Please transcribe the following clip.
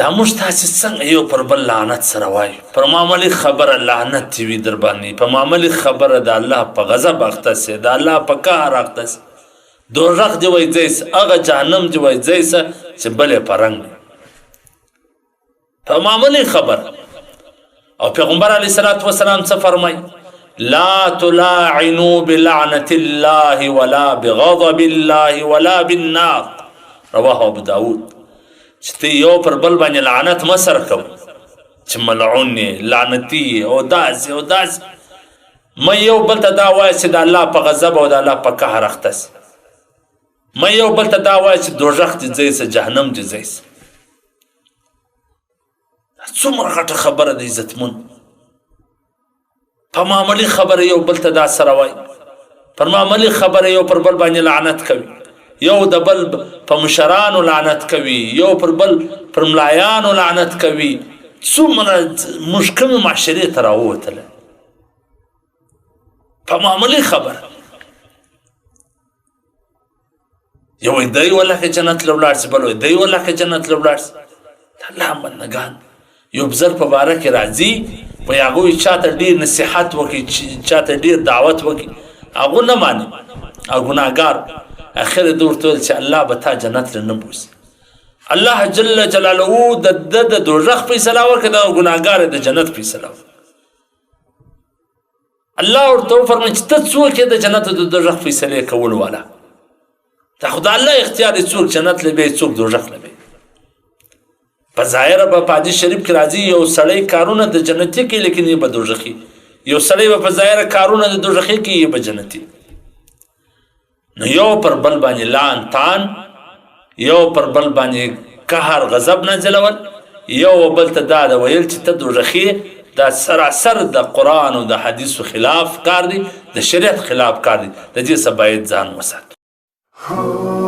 دا موږ تاسې څنګه یو پر بل لعنت سره وایو پر معمولي خبره لعنت دې وي در باندې په معمولي خبره د الله په غضب اخته سې د الله په قهر اخته سې دوزخ دې وایي ځئ سه هغه جهنم دې وایي ځئ سه چې بل یې په رنګ په معمولي خبره او پیغمبر علیه الصلاة والسلام څه فرمایي لا تلاعنوا بلعنة الله ولا بغضب الله ولا بالنار رواه ابو داود چې ته یو پر بل باندې لعنت مه سره کوه چې ملعون یې لعنتي یې او داسې او داسې مه یو بل ته دا وایه چې د الله په غضب او د الله په قهر اخته سي مه یو بل ته دا وایه چې دوزخ دې ځئ سه جهنم دې ځئ سه څومره غټه خبره ده عزتمن په معمولي خبره یو بل ته دا سره وایي پر معمولي خبره یو پر بل باندې لعنت کوي یو د بل په مشرانو لعنت کوي یو پر بل پر ملایانو لعنت کوي څومره موږ کومې معاشرې ته راووتله په معمولي خبره یو وایي دی والله جنت له ولاړ سي بل وایي دی والله جنت له ولاړ سي د الله بندګان یو بزر په باره کې راځي په هغوی چاته ډېر نصیحت وکړي چاته ډېر دعوت وکړي هغو نه ماني او ګناهګار اخر ده ورته ویل چې الله به تا جنت له نه بوځي الله جل جلاله د ده د دوزخ فیصله وکړه د ګناهګار د جنت فیصله وکړه الله ورته وفرمایي چې ته څوک یې د جنت او د دوزخ فیصلې کول والا دا خو د الله اختیار دی څوک جنت له بی څوک دوزخ له بی په ظاهره به په حدیث شریف کې راځي یو سړی کارونه د جنتي کوي لیکن یې به دوزخي یو سړی به په ظاهره کارونه د دوزخي کوي یې به جنتي نو یو پر بل باندې لعن طعن یو پر بل باندې قهر غضب نازلول یو بل ته دا د ویل چې ته دوزخي دا سراسر د قرآن او د حدیثو خلاف کار دی د شریعت خلاف کار دی د دې څخه باید ځان وساتو